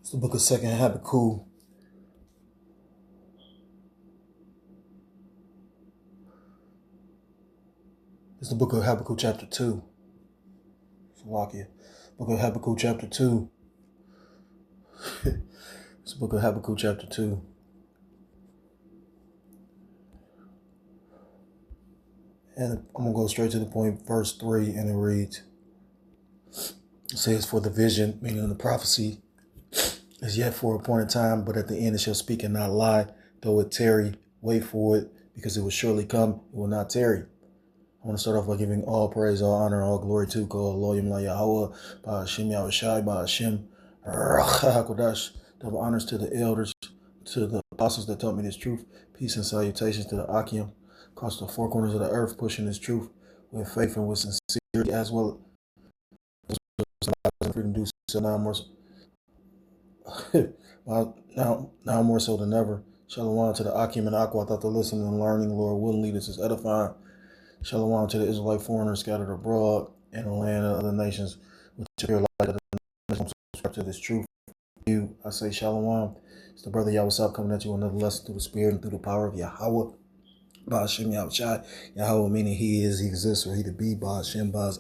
It's the book of Second Habakkuk. It's the book of Habakkuk chapter 2. Slovakia. Book of Habakkuk chapter 2. It's the book of Habakkuk chapter 2. And I'm going to go straight to the point, verse 3, and it reads, it says, "For the vision," meaning the prophecy, "is yet for a appointed time, but at the end it shall speak and not lie. Though it tarry, wait for it, because it will surely come, it will not tarry." I want to start off by giving all praise, all honor, all glory to God, Elohim La Yahweh, Ba'ashem Yahushai, Ba'ashem Ruach HaKodesh. Double honors to the elders, to the apostles that taught me this truth. Peace and salutations to the Akim, across the four corners of the earth, pushing this truth with faith and with sincerity, as well as freedom to do so now more, now more so than ever. Shalom to the Akim and Aqua, thought the listening and learning, Lord willingly, this is edifying. Shalom to the Israelite foreigners scattered abroad in the land of other nations, which appear like other nations subscribe to this truth. You, I say shalom. It's the brother Yahweh coming at you another lesson through the spirit and through the power of Yahweh. Ba'ashem Yahushai. Yahweh meaning he is, he exists, or he to be. Ba'ashem, Ba'as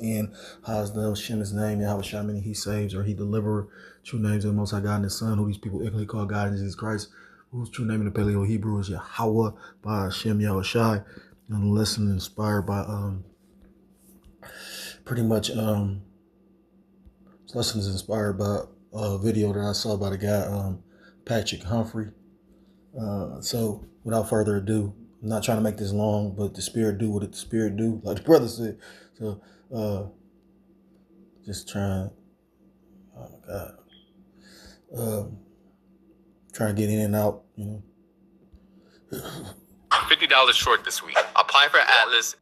Hazdel, Shem his name. Yahushai meaning he saves, or he deliverer. True names of the Most High God and his Son, who these people ignorantly call God in Jesus Christ, whose true name in the Paleo Hebrew is Yahweh. Ba'ashem Yahushai. And the lesson inspired by pretty much this lesson is inspired by a video that I saw by the guy Patrick Humphrey. So without further ado, I'm not trying to make this long, but the spirit do what the spirit do, like the brother said. So just trying, oh my God, trying to get in and out, you know. $50 short this week. Apply for Atlas.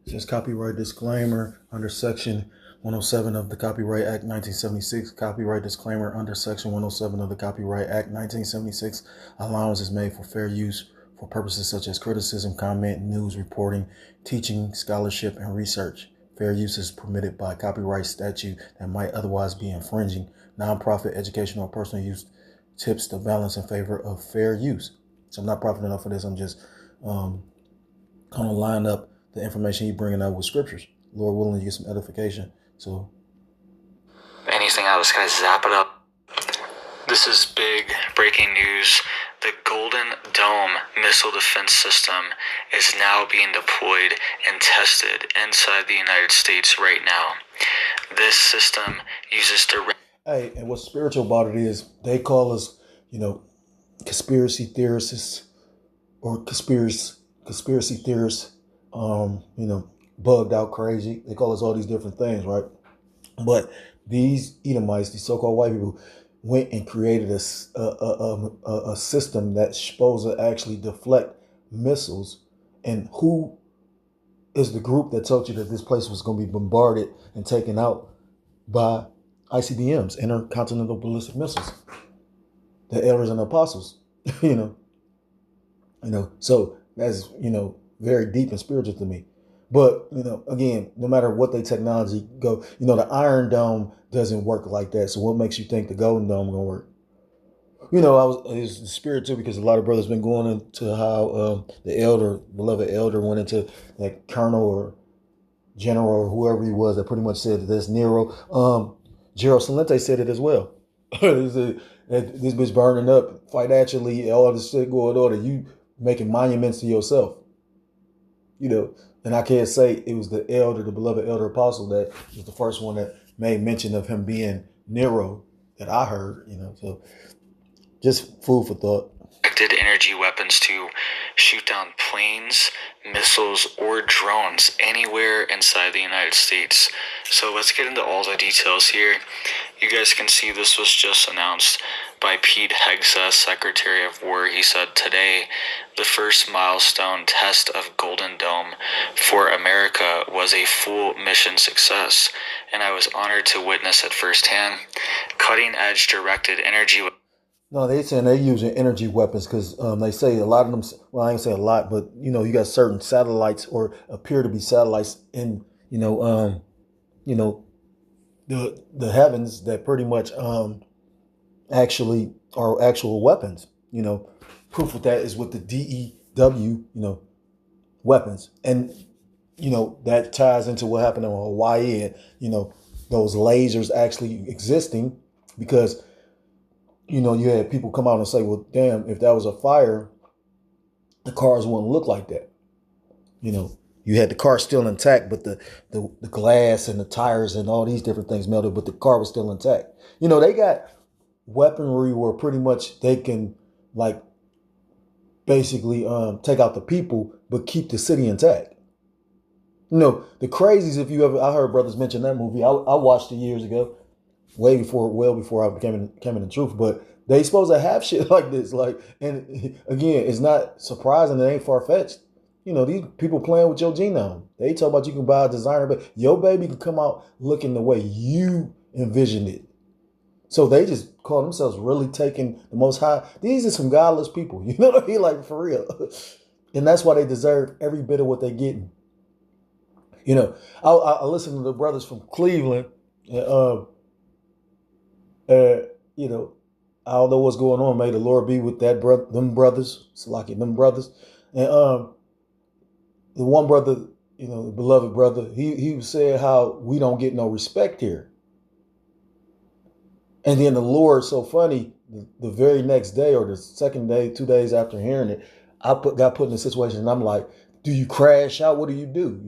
Just copyright disclaimer under Section 107 of the Copyright Act 1976. Copyright disclaimer under Section 107 of the Copyright Act 1976. Allowance is made for fair use for purposes such as criticism, comment, news reporting, teaching, scholarship, and research. Fair use is permitted by copyright statute that might otherwise be infringing. Nonprofit, educational, or personal use tips the balance in favor of fair use. So I'm not profiting enough for this. I'm just kind of line up the information you're bringing out with scriptures. Lord willing, you get some edification. So anything out of the sky, zap it up. This is big breaking news. The Golden Dome missile defense system is now being deployed and tested inside the United States right now. This system uses direct. Hey, and what's spiritual about it is they call us, you know, conspiracy theorists or conspiracy theorists, you know, bugged out crazy. They call us all these different things, right? But these Edomites, these so-called white people, went and created a system that's supposed to actually deflect missiles. And who is the group that told you that this place was going to be bombarded and taken out by ICBMs, intercontinental ballistic missiles? The elders and the apostles, you know, so that's, you know, very deep and spiritual to me. But, you know, again, no matter what they technology go, you know, the Iron Dome doesn't work like that. So what makes you think the Golden Dome gonna work? You know, it's the spirit too, because a lot of brothers been going into how the beloved elder went into that colonel or general or whoever he was that pretty much said that that's Nero. Gerald Salente said it as well. This bitch burning up financially, all this shit going on, and you making monuments to yourself. You know, and I can't say it was the elder, the beloved elder apostle, that was the first one that made mention of him being Nero that I heard, you know. So just food for thought. Energy weapons to shoot down planes, missiles, or drones anywhere inside the United States. So let's get into all the details here. You guys can see this was just announced by Pete Hegseth, Secretary of War. He said today, the first milestone test of Golden Dome for America was a full mission success, and I was honored to witness it firsthand. Cutting-edge directed energy. No, they saying they're using energy weapons because they say a lot of them. Well, I ain't say a lot, but you know, you got certain satellites or appear to be satellites in, the heavens that pretty much actually are actual weapons. Proof of that is with the DEW, weapons. And, that ties into what happened in Hawaii and, those lasers actually existing because, you had people come out and say, well, damn, if that was a fire, the cars wouldn't look like that. You had the car still intact, but the glass and the tires and all these different things melted, but the car was still intact. They got weaponry where pretty much they can like basically take out the people, but keep the city intact. The crazies, I heard brothers mention that movie. I watched it years ago, well before I came in the truth, but they supposed to have shit like this. Like, and again, it's not surprising. It ain't far-fetched. These people playing with your genome. They talk about you can buy a designer, but your baby can come out looking the way you envisioned it. So they just call themselves really taking the most high. These are some godless people. You know what I mean? Like, for real. And that's why they deserve every bit of what they're getting. I listen to the brothers from Cleveland. And, I don't know what's going on. May the Lord be with them brothers. Salaki, them brothers. And the one brother, the beloved brother, he said how we don't get no respect here. And then the Lord, so funny, the very next day or the second day, 2 days after hearing it, got put in a situation and I'm like, do you crash out? What do you do?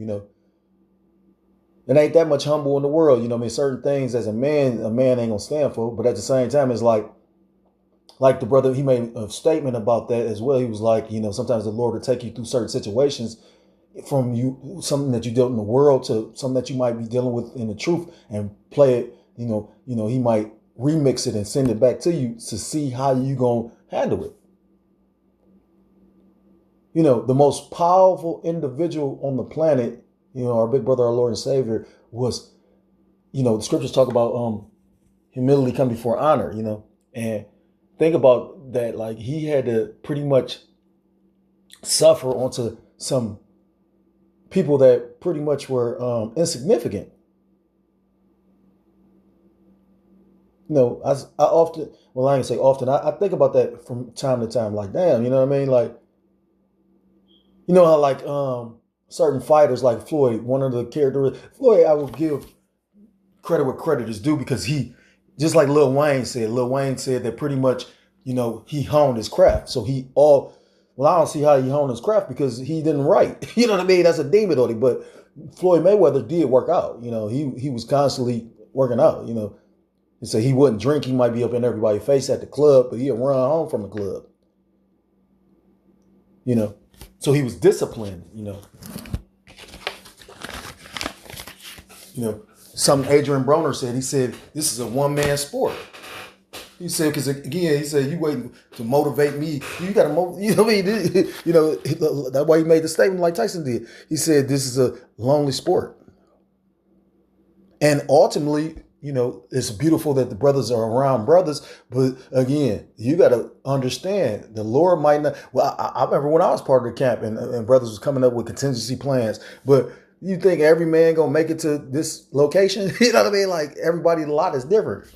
It ain't that much humble in the world. Certain things as a man ain't gonna stand for. But at the same time, it's like the brother, he made a statement about that as well. He was like, sometimes the Lord will take you through certain situations from something that you dealt in the world to something that you might be dealing with in the truth and play it. He might remix it and send it back to you to see how you gonna handle it. The most powerful individual on the planet, our big brother, our Lord and Savior, was, the scriptures talk about humility come before honor, and think about that. Like, he had to pretty much suffer onto some people that pretty much were insignificant. I often, well, I ain't say often, I think about that from time to time, like, damn, you know what I mean? Like, how like certain fighters like Floyd, one of the characters, Floyd, I will give credit where credit is due because he, just like Lil Wayne said that pretty much, he honed his craft. So I don't see how he honed his craft because he didn't write. You know what I mean? That's a demon on him. But Floyd Mayweather did work out. He was constantly working out, And so he wouldn't drink. He might be up in everybody's face at the club, but he'd run home from the club. So he was disciplined, Something Adrian Broner said. He said, this is a one-man sport. He said, because again, he said, you waiting to motivate me. You got to motivate, what I mean? That's why he made the statement like Tyson did. He said, this is a lonely sport. And ultimately, it's beautiful that the brothers are around brothers. But again, you got to understand the Lord might not. Well, I remember when I was part of the camp and brothers was coming up with contingency plans. But you think every man going to make it to this location? You know what I mean? Like, everybody's lot is different.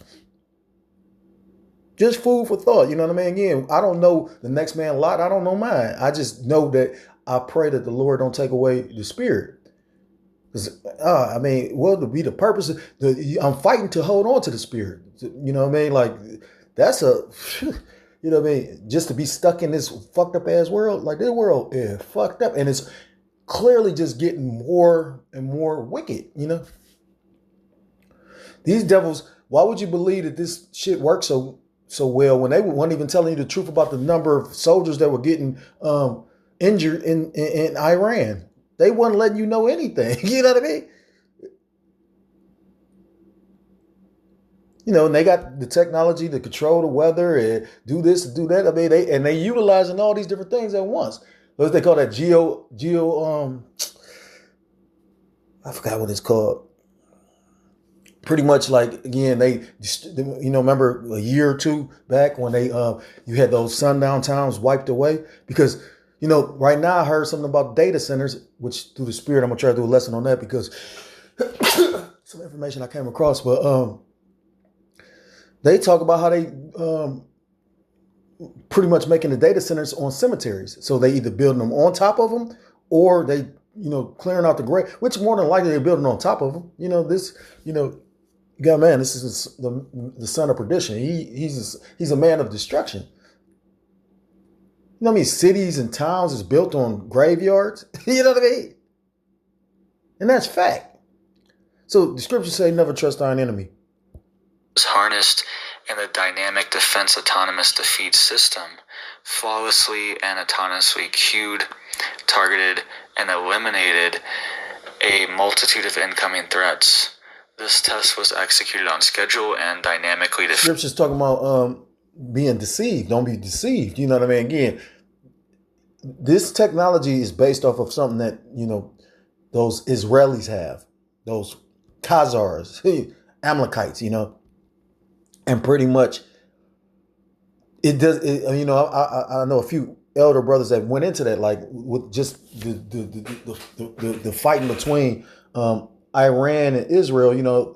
Just food for thought. You know what I mean? Again, I don't know the next man's lot. I don't know mine. I just know that I pray that the Lord don't take away the spirit. What would be the purpose? I'm fighting to hold on to the spirit. You know what I mean? Like, that's you know what I mean? Just to be stuck in this fucked up ass world. Like, this world is fucked up. And it's clearly just getting more and more wicked, These devils, why would you believe that this shit works so well when they weren't even telling you the truth about the number of soldiers that were getting injured in Iran? They wasn't letting you know anything. You know what I mean? And they got the technology to control the weather and do this and do that. I mean, they utilizing all these different things at once. What they call that I forgot what it's called. Pretty much like, again, they, remember a year or two back when they, you had those sundown towns wiped away because, right now I heard something about data centers, which through the spirit, I'm going to try to do a lesson on that because, some information I came across, but they talk about how they pretty much making the data centers on cemeteries. So they either building them on top of them, or they clearing out the grave. Which more than likely they're building on top of them. God, man, this is the son of perdition. He's a man of destruction. You know what I mean? Cities and towns is built on graveyards. You know what I mean? And that's fact. So the scriptures say, never trust thine enemy. Is harnessed in the dynamic defense autonomous defeat system, flawlessly and autonomously cued, targeted, and eliminated a multitude of incoming threats. This test was executed on schedule and dynamically defeated. Scripture's talking about being deceived. Don't be deceived. You know what I mean? Again, this technology is based off of something that, those Israelis have, those Khazars, Amalekites, and pretty much it does. I know a few elder brothers that went into that, like with just the fighting between Iran and Israel.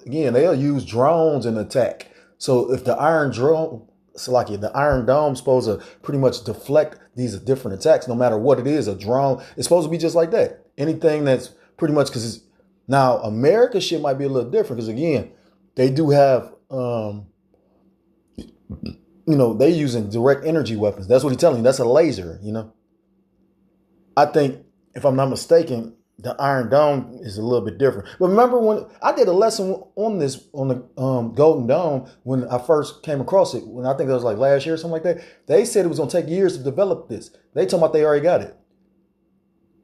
Again, they'll use drones and attack. So if the Iron Dome is supposed to pretty much deflect these different attacks, no matter what it is, a drone, it's supposed to be just like that. Anything that's pretty much, because now America shit might be a little different, because again, they do have, they using direct energy weapons. That's what he's telling you. That's a laser, I think, if I'm not mistaken, the Iron Dome is a little bit different. But remember when I did a lesson on this, on the Golden Dome, when I first came across it, when I think that was like last year or something like that, they said it was going to take years to develop this. They talking about they already got it.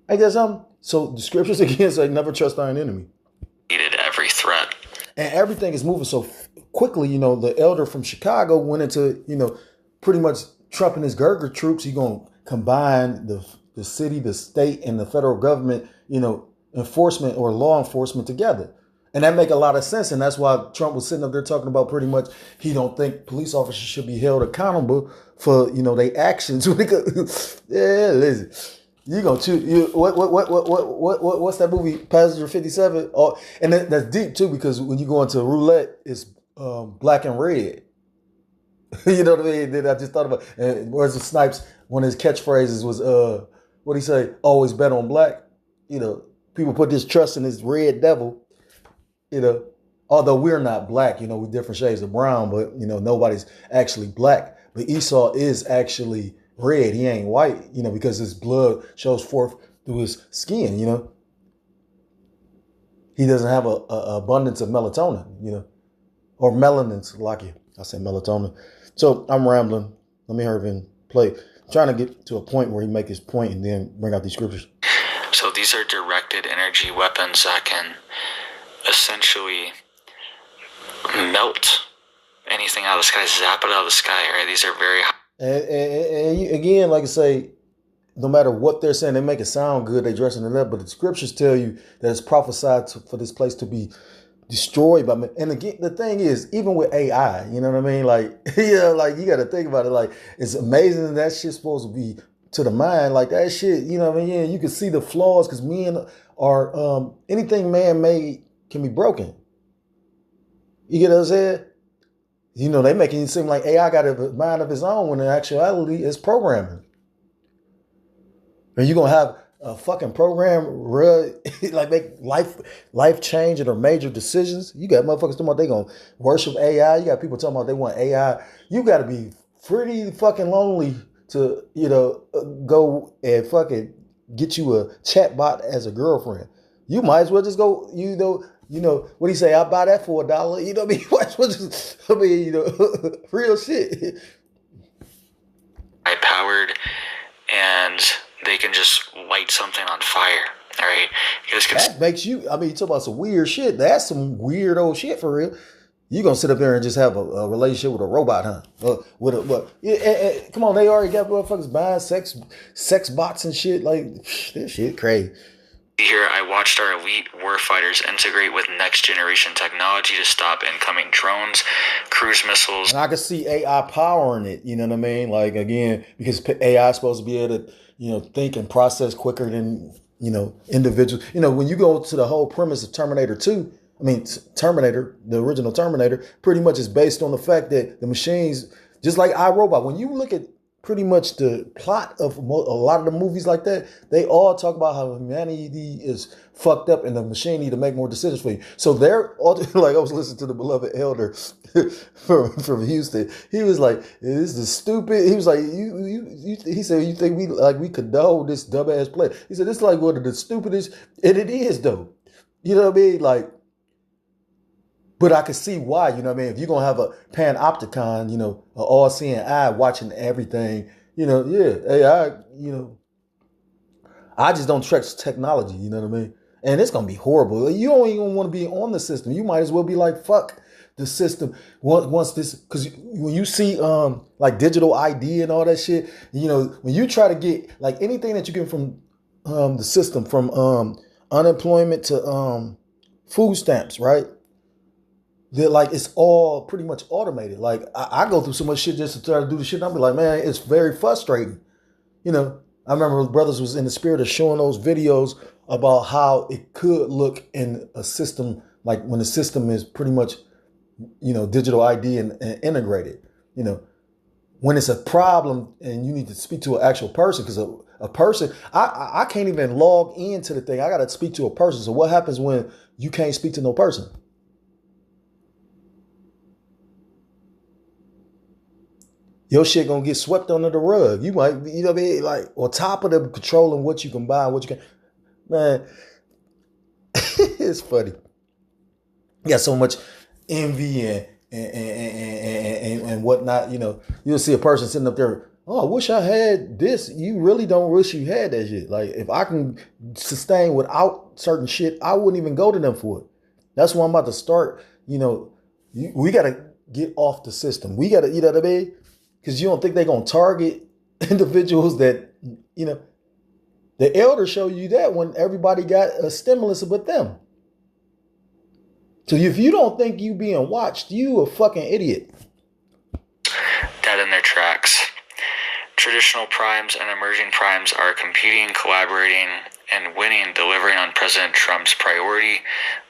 I guess so the scriptures again say, never trust thine enemy. Every threat. And everything is moving so quickly. The elder from Chicago went into, pretty much Trump and his Gerger troops. He's going to combine the city, the state, and the federal government, enforcement or law enforcement together. And that make a lot of sense. And that's why Trump was sitting up there talking about pretty much he don't think police officers should be held accountable for, their actions. Yeah, listen. You gonna choose what's that movie, Passenger 57? Oh, and that's deep too, because when you go into roulette, it's black and red. You know what I mean? Then I just thought about, and where's the Snipes, one of his catchphrases was what he say? Always bet on black. People put this trust in this red devil. Although we're not black, we're different shades of brown, but nobody's actually black. But Esau is actually red. He ain't white, because his blood shows forth through his skin, He doesn't have a abundance of melatonin, or melanin, like I say melatonin. So I'm rambling. Let me hurry and play. I'm trying to get to a point where he make his point and then bring out these scriptures. So these are directed energy weapons that can essentially melt anything out of the sky, zap it out of the sky, right? These are very high. And again, like I say, no matter what they're saying, they make it sound good. They dressing it up, but the scriptures tell you that it's prophesied for this place to be destroyed by men. And again, the thing is, even with AI, you know what I mean? Like, like you got to think about it. Like, it's amazing that shit's supposed to be to the mind. Like that shit, you know what I mean? Yeah, you can see the flaws because men are anything man made can be broken. You get what I'm saying? They making it seem like AI got a mind of his own when in actuality it's programming. And you're going to have a fucking program like make life changing or major decisions. You got motherfuckers talking about they going to worship AI. You got people talking about they want AI. You got to be pretty fucking lonely to, go and fucking get you a chatbot as a girlfriend. You might as well just go, what do you say? I'll buy that for $1. You know what I mean? Real shit. High powered, and they can just light something on fire. All right. That makes you, you talk about some weird shit. That's some weird old shit for real. You're going to sit up there and just have a relationship with a robot, huh? Come on, they already got motherfuckers buying sex bots and shit. Like, this shit crazy. Here, I watched our elite warfighters integrate with next generation technology to stop incoming drones, cruise missiles. And I can see AI powering it, you know what I mean? Like, again, because AI is supposed to be able to, think and process quicker than, individuals. When you go to the whole premise of Terminator 2, I mean, Terminator, the original Terminator, pretty much is based on the fact that the machines, just like iRobot, when you look at pretty much the plot of a lot of the movies like that, they all talk about how humanity is fucked up and the machine need to make more decisions for you. So they're all, like, I was listening to the beloved elder from Houston. He was like, "This is stupid." He was like, he said, "You think we condone this dumbass play?" He said, "This is like one of the stupidest," and it is though. You know what I mean? Like, but I can see why, you know what I mean? If you're going to have a panopticon, an all-seeing eye watching everything, I just don't trust technology, you know what I mean? And it's going to be horrible. You don't even want to be on the system. You might as well be like, fuck the system. Once this, because when you see like digital ID and all that shit, when you try to get like anything that you get from the system, from unemployment to food stamps, right? That like it's all pretty much automated. Like I go through so much shit just to try to do the shit. And I'll be like, man, it's very frustrating. I remember brothers was in the spirit of showing those videos about how it could look in a system, like when the system is pretty much, digital ID and integrated. When it's a problem and you need to speak to an actual person, because a person, I can't even log into the thing. I got to speak to a person. So what happens when you can't speak to no person? Your shit gonna get swept under the rug. You might, like on top of them controlling what you can buy, what you can. Man, it's funny. You got so much envy and whatnot. You'll see a person sitting up there. Oh, I wish I had this. You really don't wish you had that shit. Like if I can sustain without certain shit, I wouldn't even go to them for it. That's why I'm about to start. We gotta get off the system. We gotta, you know what I mean? Because you don't think they're going to target individuals that, the elders show you that when everybody got a stimulus but them. So if you don't think you being watched, you a fucking idiot. Dead in their tracks. Traditional primes and emerging primes are competing, collaborating, and winning, delivering on President Trump's priority.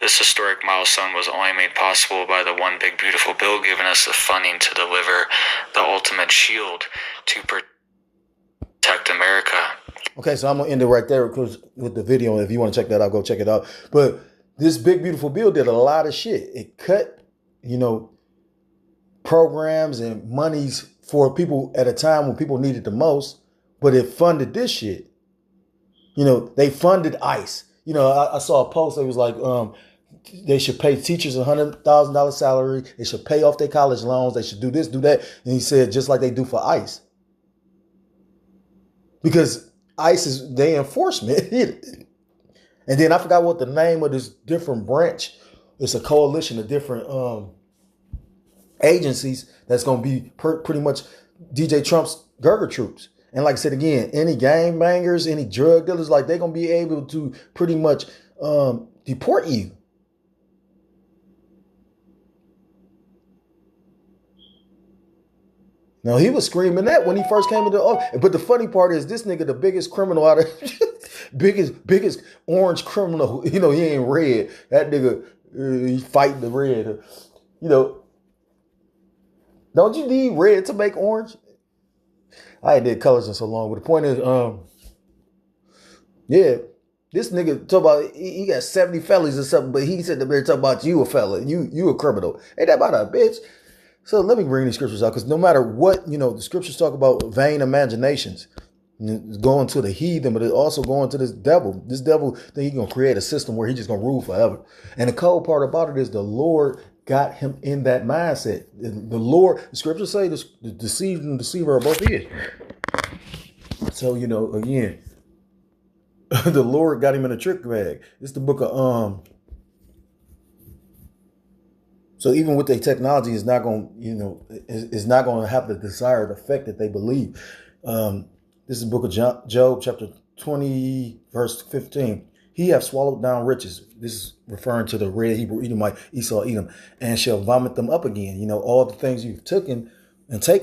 This historic milestone was only made possible by the One Big Beautiful Bill, giving us the funding to deliver the ultimate shield to protect America. Okay, so I'm going to end it right there because with the video. If you want to check that out, go check it out. But this Big Beautiful Bill did a lot of shit. It cut, programs and monies for people at a time when people needed the most, but it funded this shit. They funded ICE. I saw a post that was like, they should pay teachers $100,000 salary. They should pay off their college loans. They should do this, do that. And he said, just like they do for ICE. Because ICE is their enforcement. And then I forgot what the name of this different branch. It's a coalition of different agencies that's going to be pretty much DJ Trump's Gurger troops. And like I said again, any gangbangers, any drug dealers, like they're going to be able to pretty much deport you. Now, he was screaming that when he first came into office. But the funny part is this nigga, the biggest criminal out of biggest orange criminal, he ain't red. That nigga, he fighting the red. Don't you need red to make orange? I ain't did colors in so long, but the point is, this nigga talk about he got 70 felonies or something, but he said the man talk about you a felon, you a criminal. Ain't that about a bitch? So let me bring these scriptures out, because no matter what, the scriptures talk about vain imaginations, going to the heathen, but it's also going to this devil. This devil think he gonna create a system where he just gonna rule forever. And the cold part about it is the Lord got him in that mindset. The Lord, the scriptures say the deceived and deceiver are both his. So, again, the Lord got him in a trick bag. It's the book of, so even with their technology, it's not going to, it's not going to have the desired effect that they believe. This is the book of Job, chapter 20, verse 15. He have swallowed down riches. This is referring to the red Hebrew Edomite, Esau, Edom, and shall vomit them up again. All the things you've taken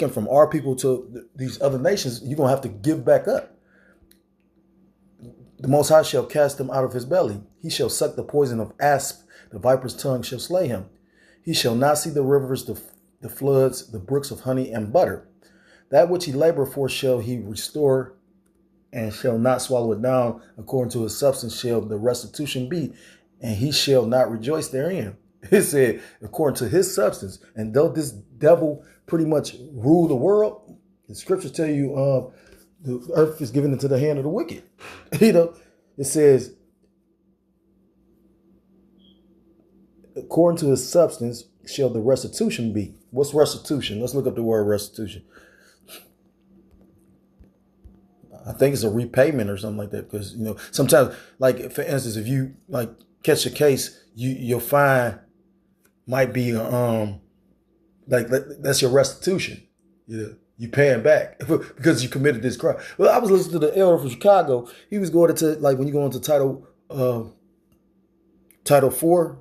from our people to these other nations, you're going to have to give back up. The Most High shall cast him out of his belly. He shall suck the poison of asp. The viper's tongue shall slay him. He shall not see the rivers, the floods, the brooks of honey and butter. That which he labored for shall he restore, and shall not swallow it down. According to his substance shall the restitution be, and he shall not rejoice therein. It said, according to his substance. And though this devil pretty much rule the world, the scriptures tell you the earth is given into the hand of the wicked. It says, according to his substance shall the restitution be. What's restitution? Let's look up the word restitution. I think it's a repayment or something like that. Because, sometimes, like, for instance, if you, like, catch a case, your fine might be, like, that's your restitution. You paying back because you committed this crime. Well, I was listening to the elder from Chicago. He was going into, like, when you go into Title 4,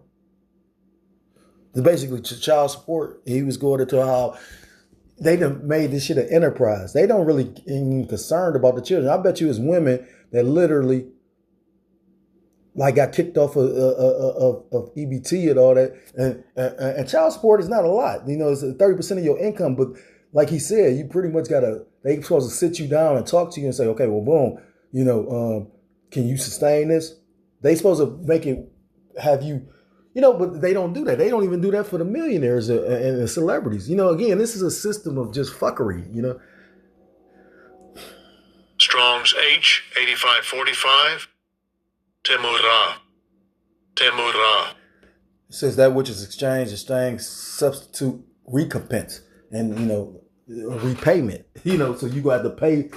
it's basically child support. He was going into how they done made this shit an enterprise. They don't really even concerned about the children. I bet you it's women that literally like got kicked off of EBT and all that. And child support is not a lot. It's 30% of your income. But like he said, you pretty much they supposed to sit you down and talk to you and say, okay, well, boom, can you sustain this? They supposed to make it, have you, but they don't do that. They don't even do that for the millionaires and the celebrities. Again, this is a system of just fuckery, Strong's H8545. Temurah. It says that which is exchanged, substitute, recompense, and, repayment. So you're going to have to pay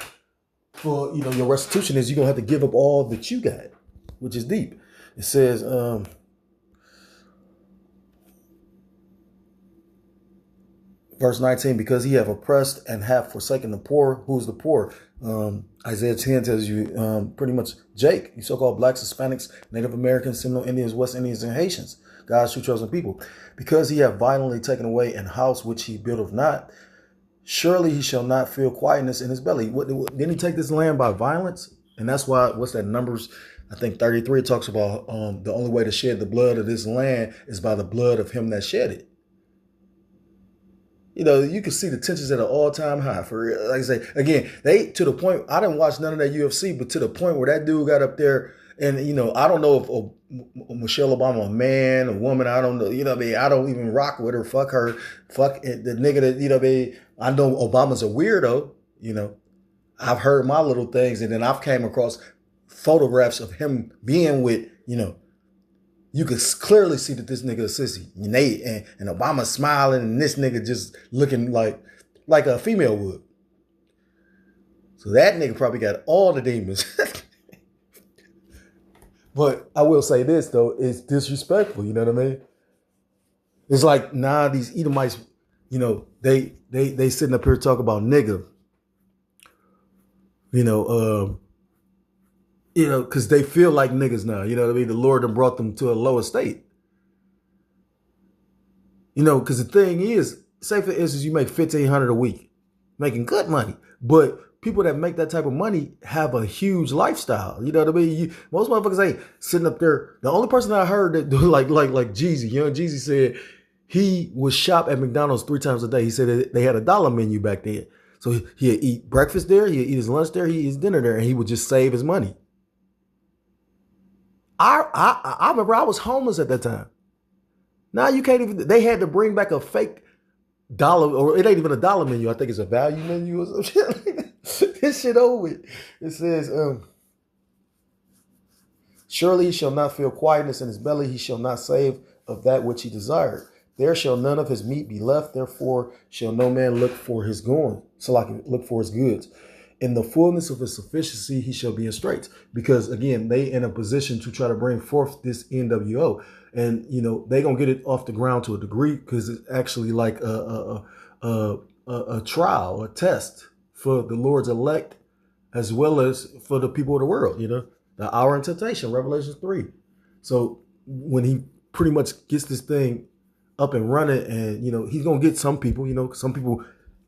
for, your restitution is you're going to have to give up all that you got, which is deep. It says, verse 19, because he have oppressed and have forsaken the poor. Who's the poor? Isaiah 10 tells you pretty much Jake, you so-called blacks, Hispanics, Native Americans, Seminole Indians, West Indians, and Haitians, God's true chosen people. Because he have violently taken away an house which he buildeth not, surely he shall not feel quietness in his belly. Didn't he take this land by violence? And that's why, what's that, Numbers, I think 33, talks about the only way to shed the blood of this land is by the blood of him that shed it. You can see the tensions at an all-time high. For real. Like I say, again, to the point, I didn't watch none of that UFC, but to the point where that dude got up there and, I don't know if Michelle Obama a man, a woman, I don't know, I don't even rock with her, fuck her, fuck the nigga that, I know Obama's a weirdo, I've heard my little things, and then I've came across photographs of him being with, you could clearly see that this nigga a sissy. And Obama smiling and this nigga just looking like a female would. So that nigga probably got all the demons. But I will say this, though, it's disrespectful, you know what I mean? It's like, these Edomites, they sitting up here talking about nigga. Because they feel like niggas now. You know what I mean? The Lord done brought them to a low estate. Because the thing is, say for instance, you make $1,500 a week, making good money. But people that make that type of money have a huge lifestyle. You know what I mean? Most motherfuckers ain't sitting up there. The only person I heard that do like Jeezy, Jeezy said he would shop at McDonald's 3 times a day. He said that they had a dollar menu back then. So he'd eat breakfast there, he'd eat his lunch there, he'd eat his dinner there, and he would just save his money. I remember I was homeless at that time. Now you can't even, they had to bring back a fake dollar, or it ain't even a dollar menu. I think it's a value menu or some shit. This shit over with. It says, surely he shall not feel quietness in his belly. He shall not save of that which he desired. There shall none of his meat be left. Therefore shall no man look for his going. So like look for his goods. In the fullness of his sufficiency, he shall be in straits. Because again, they in a position to try to bring forth this NWO. And, they going to get it off the ground to a degree because it's actually like a trial, a test for the Lord's elect as well as for the people of the world, the hour in temptation, Revelation 3. So when he pretty much gets this thing up and running and, he's going to get some people, some people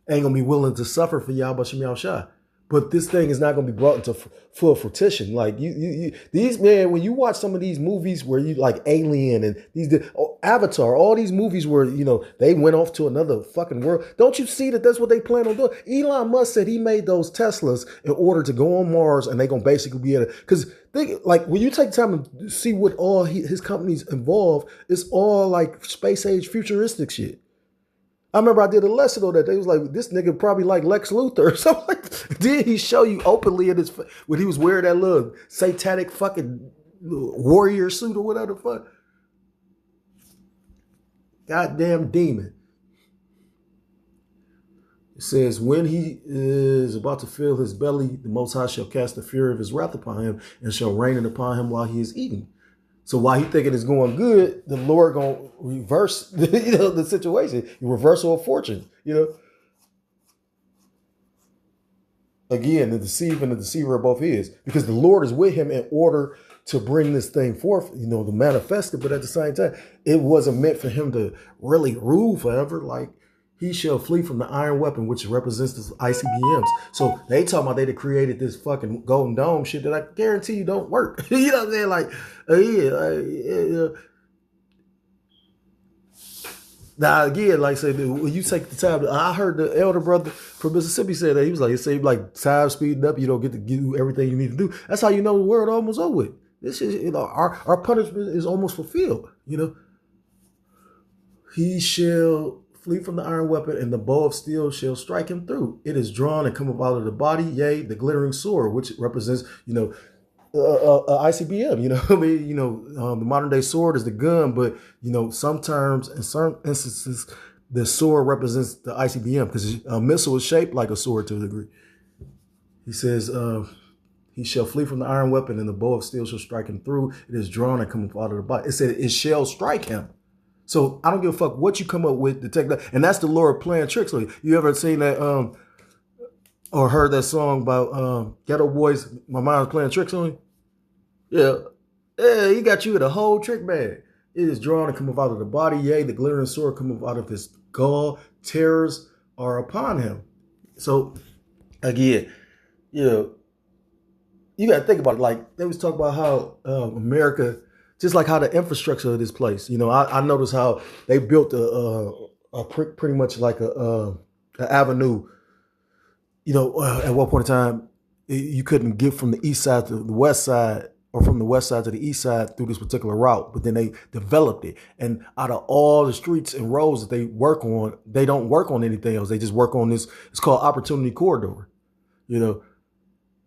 ain't going to be willing to suffer for Yahweh Shem Yahushua. but this thing is not going to be brought into full fruition. Like these, man, when you watch some of these movies where you like Alien and Avatar, all these movies where, you know, they went off to another fucking world. Don't you see that that's what they plan on doing? Elon Musk said he made those Teslas in order to go on Mars, and they're going to basically be able to, because like when you take time to see what all his companies involve, it's all like space age futuristic shit. I remember I did a lesson on that. They was like, this nigga probably like Lex Luthor or something like that. Did he show you openly in his, when he was wearing that little satanic fucking warrior suit or whatever the fuck? Goddamn demon. It says, when he is about to fill his belly, the Most High shall cast the fury of his wrath upon him and shall rain it upon him while he is eating. So while he thinking it's going good, the Lord gonna reverse the situation, reversal of fortune, Again, the deceiver and the deceiver are both his, because the Lord is with him in order to bring this thing forth, to manifest it. But at the same time, it wasn't meant for him to really rule forever. Like, he shall flee from the iron weapon, which represents the ICBMs. So they talking about they created this fucking golden dome shit that I guarantee you don't work. You know what I'm saying? Like, Now, again, like I said, when you take the time, I heard the elder brother from Mississippi said that. He was like, it seemed like time speeding up, you don't get to do everything you need to do. That's how you know the world almost over with. This is, our punishment is almost fulfilled, He shall flee from the iron weapon, and the bow of steel shall strike him through. It is drawn and come up out of the body, yea, the glittering sword, which represents, ICBM. The modern day sword is the gun, but sometimes in certain instances, the sword represents the ICBM because a missile is shaped like a sword to a degree. He says, he shall flee from the iron weapon, and the bow of steel shall strike him through. It is drawn and come up out of the body. It said it shall strike him. So I don't give a fuck what you come up with to take that. And that's the Lord playing tricks on you. You ever seen that or heard that song about Ghetto Boys, My Mind's Playing Tricks on You? Yeah, he got you with a whole trick bag. It is drawn and come up out of the body. Yea, the glittering sword come up out of his gall. Terrors are upon him. So again, you got to think about it. Like they was talking about how America, just like how the infrastructure of this place, I noticed how they built pretty much like an avenue. At one point in time, you couldn't get from the east side to the west side or from the west side to the east side through this particular route. But then they developed it. And out of all the streets and roads that they work on, they don't work on anything else. They just work on this. It's called Opportunity Corridor,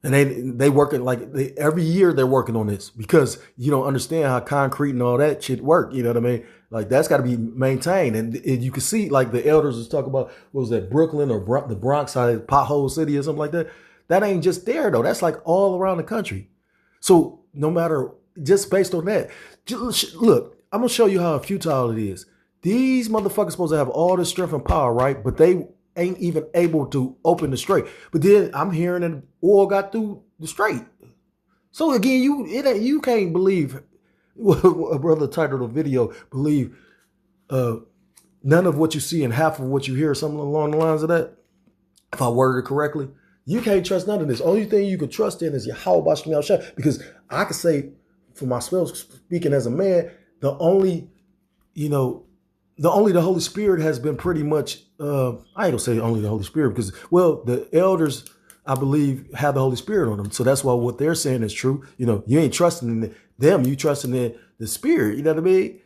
And they working every year they're working on this because you don't understand how concrete and all that shit work. You know what I mean? Like that's got to be maintained. And you can see like the elders was talking about, what was that, Brooklyn or the Bronx side, Pothole City or something like that. That ain't just there though. That's like all around the country. So no matter, just based on that, look, I'm going to show you how futile it is. These motherfuckers supposed to have all this strength and power, right? But they ain't even able to open the strait. But then I'm hearing that oil got through the strait. So again, you can't believe a brother titled a video, believe none of what you see and half of what you hear, something along the lines of that. If I worded it correctly, you can't trust none of this. Only thing you can trust in is Yahweh Bashmi Al-Shah. Because I can say for myself, speaking as a man, the only the Holy Spirit has been pretty much, I ain't gonna say only the Holy Spirit because, well, the elders, I believe, have the Holy Spirit on them. So that's why what they're saying is true. You ain't trusting in them, you trusting in the Spirit. You know what I mean?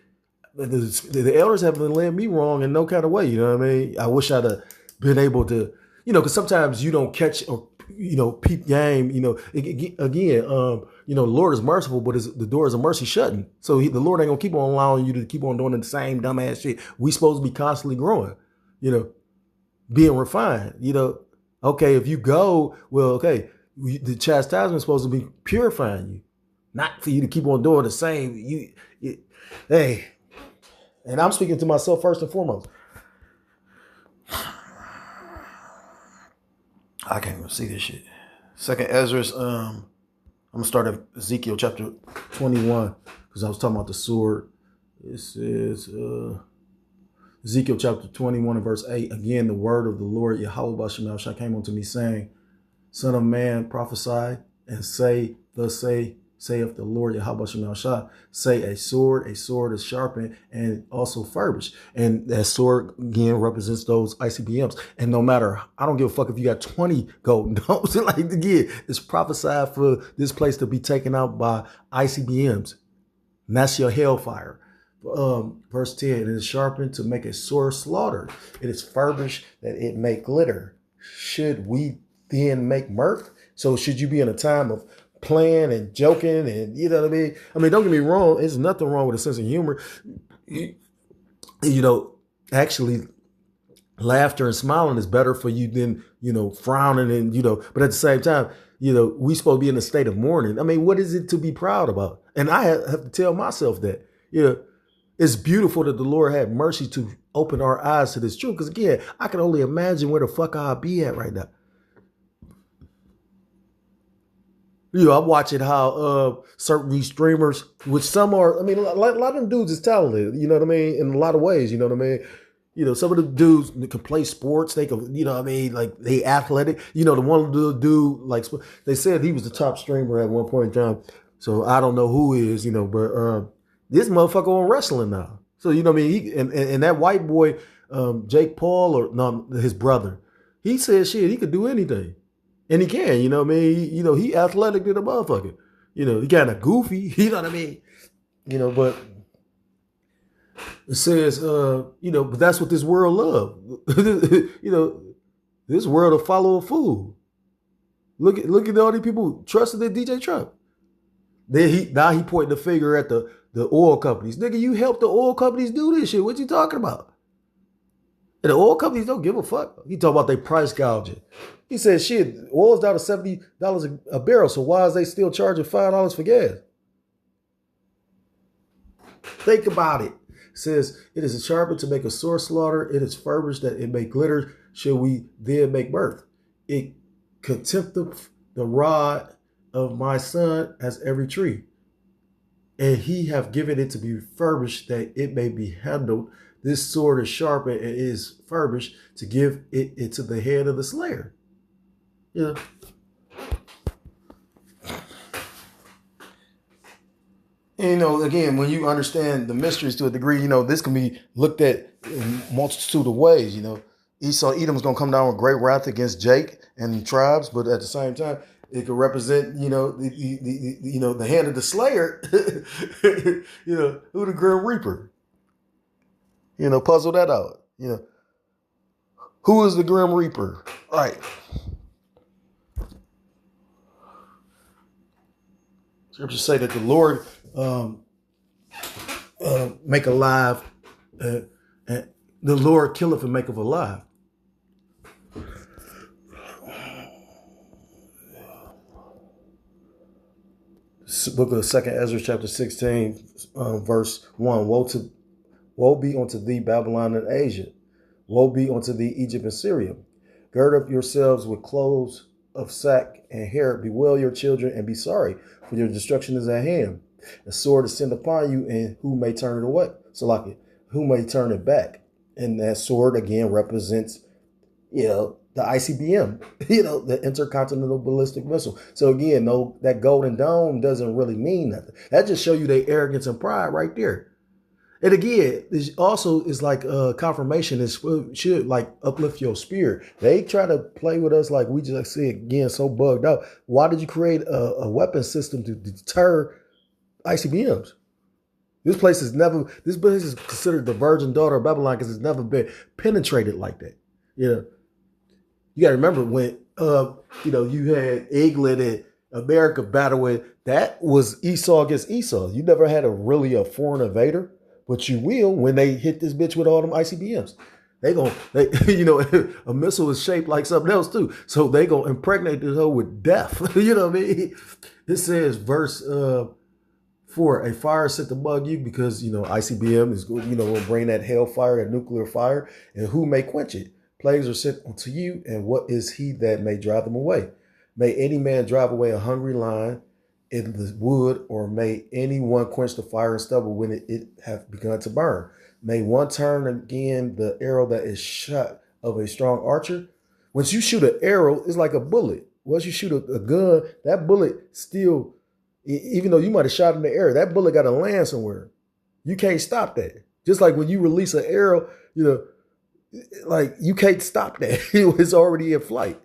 The elders have been led me wrong in no kind of way. You know what I mean? I wish I'd have been able to, because sometimes you don't catch or, peep game, again, the Lord is merciful, but the doors of mercy shutting. So the Lord ain't gonna keep on allowing you to keep on doing the same dumbass shit. We supposed to be constantly growing, being refined, Okay, if you go, well, okay, the chastisement is supposed to be purifying you, not for you to keep on doing the same. Hey, and I'm speaking to myself first and foremost. I can't even see this shit. Second Ezra's, I'm gonna start at Ezekiel chapter 21 because I was talking about the sword. This is Ezekiel chapter 21 and verse 8. Again, the word of the Lord Yahweh Bashim Al-Shah came unto me saying, Son of man, prophesy and say, thus saith the Lord Yahweh Shemel Shah, say a sword is sharpened and also furbished. And that sword again represents those ICBMs. And no matter, I don't give a fuck if you got 20 golden domes. Like again, it's prophesied for this place to be taken out by ICBMs. And that's your hellfire. Verse 10, it is sharpened to make a sore slaughter. It is furbished that it may glitter. Should we then make mirth? So should you be in a time of playing and joking and you know what I mean? I mean, don't get me wrong. There's nothing wrong with a sense of humor. You know, actually laughter and smiling is better for you than, you know, frowning and, you know, but at the same time, you know, we supposed to be in a state of mourning. I mean, what is it to be proud about? And I have to tell myself that, you know, it's beautiful that the Lord had mercy to open our eyes to this truth. Because again, I can only imagine where the fuck I'd be at right now. You know, I'm watching how certain these streamers, which some are, I mean, a lot of them dudes is talented, you know what I mean? In a lot of ways, you know what I mean? You know, some of the dudes can play sports. They can, you know what I mean? Like, they athletic. You know, the one dude, like, they said he was the top streamer at one point in time. So I don't know who is, you know, but this motherfucker on wrestling now. So, you know what I mean? He, and that white boy, Jake Paul, or no, his brother, he said shit, he could do anything. And he can, you know what I mean? You know, he athletic than a motherfucker. You know, he kind of goofy, you know what I mean? You know, but it says, you know, but that's what this world love. You know, this world will follow a fool. Look at all these people trusting in DJ Trump. Then now he pointing the finger at the oil companies. Nigga, you help the oil companies do this shit. What you talking about? And the oil companies don't give a fuck. He talking about they price gouging. He said, shit, oil's down to $70 a barrel, so why is they still charging $5 for gas? Think about it. It says, it is sharpened to make a sore slaughter. It is furbished that it may glitter. Should we then make mirth? It contempteth the rod of my son as every tree. And he have given it to be furbished that it may be handled. This sword is sharpened and is furbished to give it into the hand of the slayer. Yeah. And, you know, again, when you understand the mysteries to a degree, you know, this can be looked at in a multitude of ways. You know, Edom's going to come down with great wrath against Jake and the tribes, but at the same time, it could represent, you know, the hand of the slayer. You know, who the Grim Reaper? You know, puzzle that out. You know, who is the Grim Reaper? All right. Scriptures say that the Lord make alive, and the Lord killeth and maketh alive. Book of 2nd Ezra, chapter 16, verse 1. Woe be unto thee, Babylon and Asia. Woe be unto thee, Egypt and Syria. Gird up yourselves with clothes of sack and hair. Bewail your children and be sorry, for your destruction is at hand. A sword is sent upon you, and who may turn it away? So like it, who may turn it back? And that sword again represents, you know, the ICBM, you know, the intercontinental ballistic missile. So again, no, that golden dome doesn't really mean nothing. That just show you their arrogance and pride right there. And again, this also is like confirmation. It should like uplift your spirit. They try to play with us like we just say again, so bugged out. Why did you create a weapon system to deter ICBMs? This place is considered the virgin daughter of Babylon because it's never been penetrated like that. You know, you got to remember when you know, you had England and America battling. That was Esau against Esau. You never had a foreign invader. But you will when they hit this bitch with all them ICBMs. They you know, a missile is shaped like something else too. So they gonna impregnate this hoe with death. You know what I mean? It says verse 4, a fire sent to bug you because, you know, ICBM is, you know, will bring that hellfire, that nuclear fire, and who may quench it? Plagues are sent unto you, and what is he that may drive them away? May any man drive away a hungry lion in the wood, or may anyone quench the fire and stubble when it hath begun to burn? May one turn again the arrow that is shot of a strong archer? Once you shoot an arrow, it's like a bullet. you shoot a gun, that bullet still, even though you might have shot in the air, that bullet got to land somewhere. You can't stop that. Just like when you release an arrow, like you can't stop that. It's already in flight.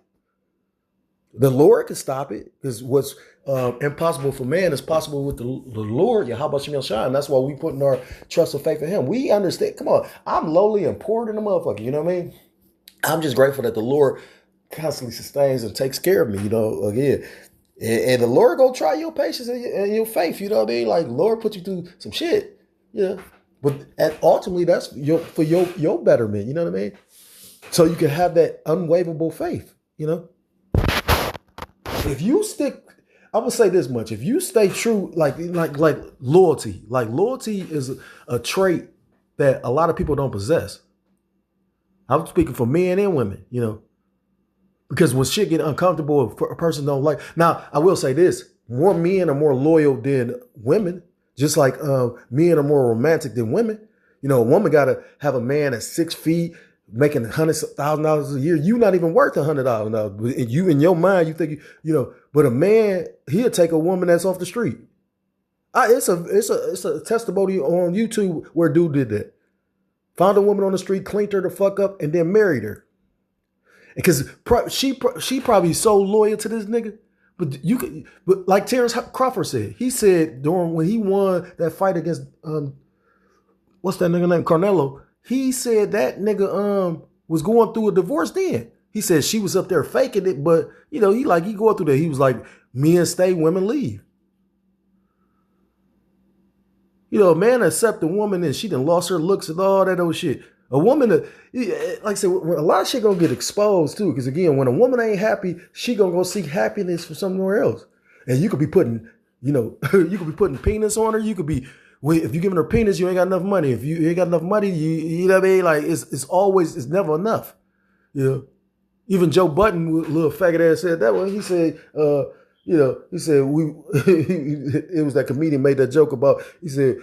The Lord can stop it because what's impossible for man is possible with the Lord. Yahweh Shem Shine. That's why we putting our trust and faith in Him. We understand. Come on, I'm lowly and poor than a motherfucker. You know what I mean? I'm just grateful that the Lord constantly sustains and takes care of me. Again, and the Lord gonna try your patience and your faith. You know what I mean? Like Lord put you through some shit. But ultimately that's for your betterment. You know what I mean? So you can have that unwavering faith. If you stick, I would say this much: if you stay true, like loyalty, is a trait that a lot of people don't possess. I'm speaking for men and women, because when shit get uncomfortable, if a person don't like. Now, I will say this: more men are more loyal than women. Just like men are more romantic than women. A woman got to have a man at 6 feet, making $100,000 a year. You not even worth $100,000. You in your mind, you think but a man, he'll take a woman that's off the street. It's a testimony on YouTube where a dude did that. Found a woman on the street, cleaned her the fuck up, and then married her. Because she probably so loyal to this nigga. But like Terrence Crawford said, he said when he won that fight against what's that nigga named Carnelo, he said that nigga was going through a divorce then. He said she was up there faking it, but he going through that. He was like, men stay, women leave. A man accept a woman and she done lost her looks and all that old shit. A woman, like I said, a lot of shit gonna get exposed too. Because again, when a woman ain't happy, she gonna go seek happiness from somewhere else. And you could be putting, penis on her. You could be, if you giving her penis, you ain't got enough money. If you ain't got enough money, you know what I mean? Like it's never enough. Even Joe Budden, little faggot ass, said that one. He said, he said it was that comedian made that joke about. He said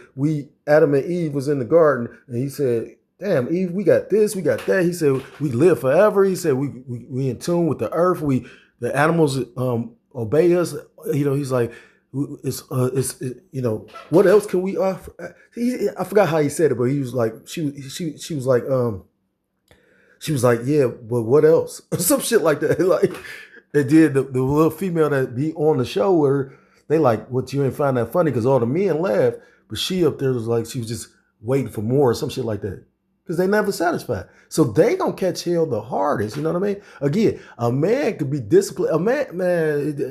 Adam and Eve was in the garden, and he said, "Damn, Eve, we got this, we got that." He said, "We live forever." He said, "We in tune with the earth. The animals obey us." He's like, "It's what else can we offer?" I forgot how he said it, but he was like, she was like, "Yeah, but what else?" Some shit like that. Like they did the little female that be on the show where they like, "What, you ain't find that funny?" Because all the men laughed, but she up there was like, she was just waiting for more or some shit like that. Because they never satisfied. So they gonna catch hell the hardest. You know what I mean? Again, a man could be disciplined. A man,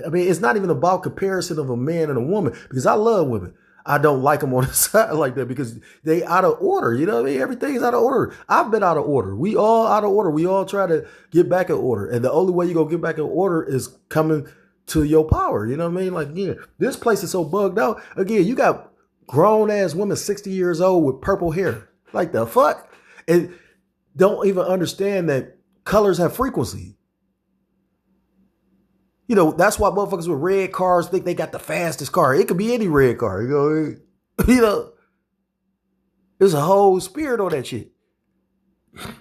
I mean, it's not even about comparison of a man and a woman. Because I love women. I don't like them on the side like that because they out of order. You know what I mean? Everything's out of order. I've been out of order. We all out of order. We all try to get back in order. And the only way you gonna get back in order is coming to your power. You know what I mean? Like, yeah, this place is so bugged out. Again, you got grown ass women 60 years old with purple hair. Like the fuck? And don't even understand that colors have frequency. That's why motherfuckers with red cars think they got the fastest car. It could be any red car. There's a whole spirit on that shit. It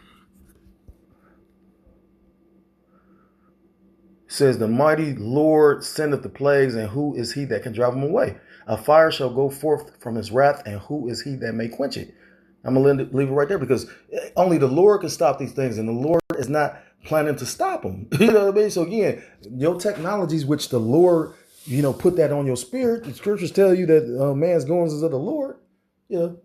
says, the mighty Lord sendeth the plagues, and who is he that can drive them away? A fire shall go forth from his wrath, and who is he that may quench it? I'm going to leave it right there because only the Lord can stop these things, and the Lord is not planning to stop them. You know what I mean? So again, your technologies, which the Lord, put that on your spirit. The scriptures tell you that man's goings is of the Lord. But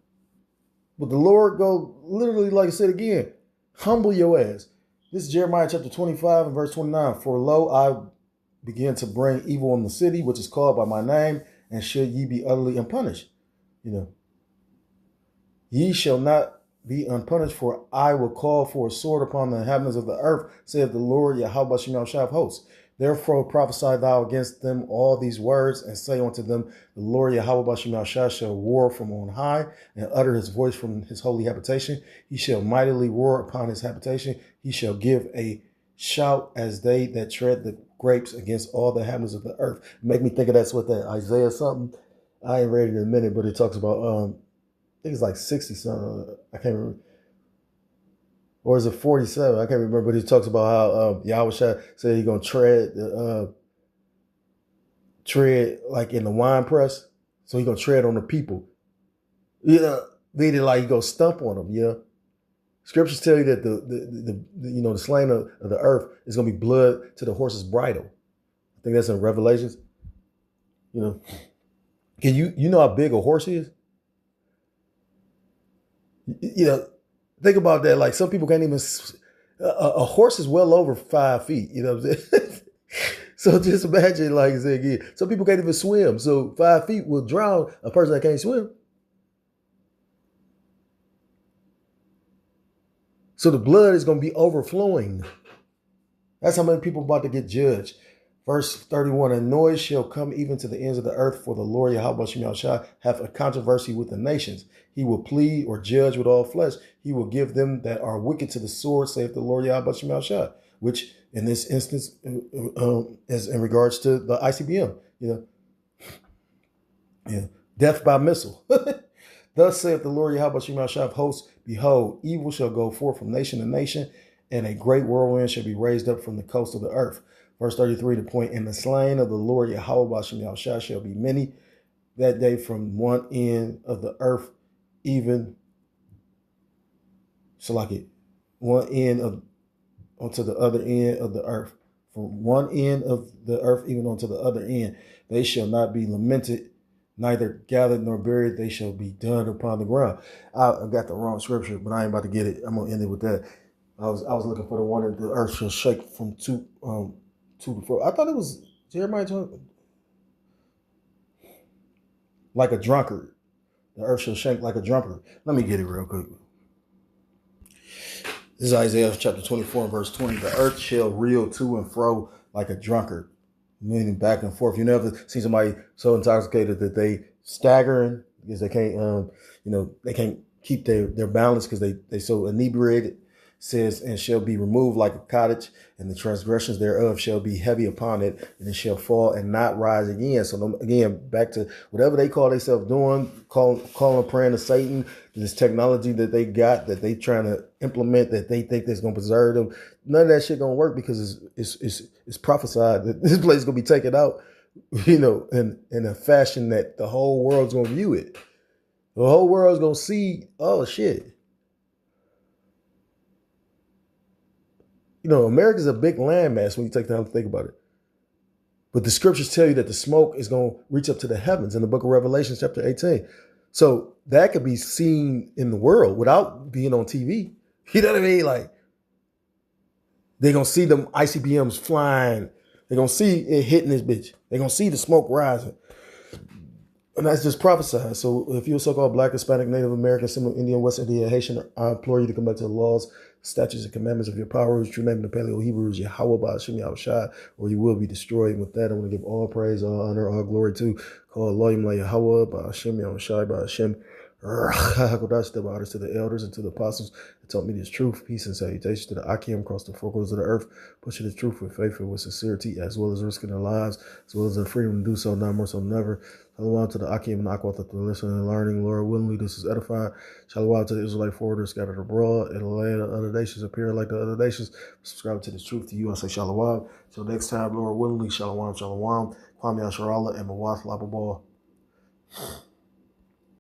the Lord go literally, like I said again, humble your ass. This is Jeremiah chapter 25 and verse 29. For lo, I begin to bring evil on the city, which is called by my name, and should ye be utterly unpunished. Ye shall not be unpunished, for I will call for a sword upon the inhabitants of the earth, saith the Lord Yahweh Shem Shah of hosts. Therefore prophesy thou against them all these words, and say unto them, the Lord Yahweh Shem Shah shall roar from on high, and utter his voice from his holy habitation. He shall mightily roar upon his habitation. He shall give a shout as they that tread the grapes against all the inhabitants of the earth. Make me think of that's what that Isaiah something. I ain't read it in a minute, but it talks about I think it's like 60 something. I can't remember. or is it 47? I can't remember, but he talks about how Yahweh said he's going to tread like in the wine press. So he's going to tread on the people. Meaning like he going to stump on them, Scriptures tell you that the slain of the earth is going to be blood to the horse's bridle. I think that's in Revelations. Can you know how big a horse is? Think about that. Like some people can't even. A horse is well over 5 feet. You know what I'm saying? So just imagine, like I said again, some people can't even swim. So 5 feet will drown a person that can't swim. So the blood is going to be overflowing. That's how many people are about to get judged. Verse 31, a noise shall come even to the ends of the earth, for the Lord Yahweh shall have a controversy with the nations. He will plead or judge with all flesh. He will give them that are wicked to the sword, saith the Lord Yahweh shall, which in this instance is in regards to the ICBM, death by missile. Thus saith the Lord Yahweh shall of hosts, behold, evil shall go forth from nation to nation, and a great whirlwind shall be raised up from the coast of the earth. Verse 33, the point, and the slain of the Lord Yahweh shall be many that day from one end of the earth, even one end of onto the other end of the earth. From one end of the earth, even onto the other end. They shall not be lamented, neither gathered nor buried. They shall be done upon the ground. I got the wrong scripture, but I ain't about to get it. I'm gonna end it with that. I was looking for the one that the earth shall shake from 2 to 4. I thought it was Jeremiah 20. Like a drunkard. The earth shall shake like a drunkard. Let me get it real quick. This is Isaiah chapter 24, verse 20. The earth shall reel to and fro like a drunkard, meaning back and forth. You never see somebody so intoxicated that they staggering because they can't, they can't keep their balance because they so inebriated. Says, and shall be removed like a cottage, and the transgressions thereof shall be heavy upon it, and it shall fall and not rise again. So again, back to whatever they call themselves doing, calling praying to Satan, this technology that they got, that they trying to implement, that they think that's going to preserve them. None of that shit going to work because it's prophesied that this place is going to be taken out, in a fashion that the whole world's going to view it. The whole world's going to see, oh shit. America's a big landmass when you take time to think about it. But the scriptures tell you that the smoke is going to reach up to the heavens in the book of Revelation, chapter 18. So that could be seen in the world without being on TV. You know what I mean? Like, they're going to see them ICBMs flying. They're going to see it hitting this bitch. They're going to see the smoke rising. And that's just prophesied. So if you're a so-called Black, Hispanic, Native American, Seminole, Indian, West Indian, Haitian, I implore you to come back to the laws, statutes, and commandments of your power, whose true name in the Paleo Hebrew is Yahweh Ba'ashem Yahushua, or you will be destroyed. And with that, I want to give all praise, all honor, all glory to call Elohim La Yahweh Ba'ashem Yahushua Ba'ashem Hakodash, the honors to the elders and to the apostles that taught me this truth. Peace and salutation to the Akim across the four corners of the earth, pushing the truth with faith and with sincerity, as well as risking their lives, as well as their freedom to do so, now more so than ever. Shalom to the Akim and Akwat that they're listening and learning. Lord, willingly this is edified. Shalom to the Israelite forwarders scattered abroad in the land of other nations, appear like the other nations. Subscribe to this truth to you. I say shalom. Till next time, Lord, willingly, shalom, shalom. Kwame Asharallah and Mawath Lababal.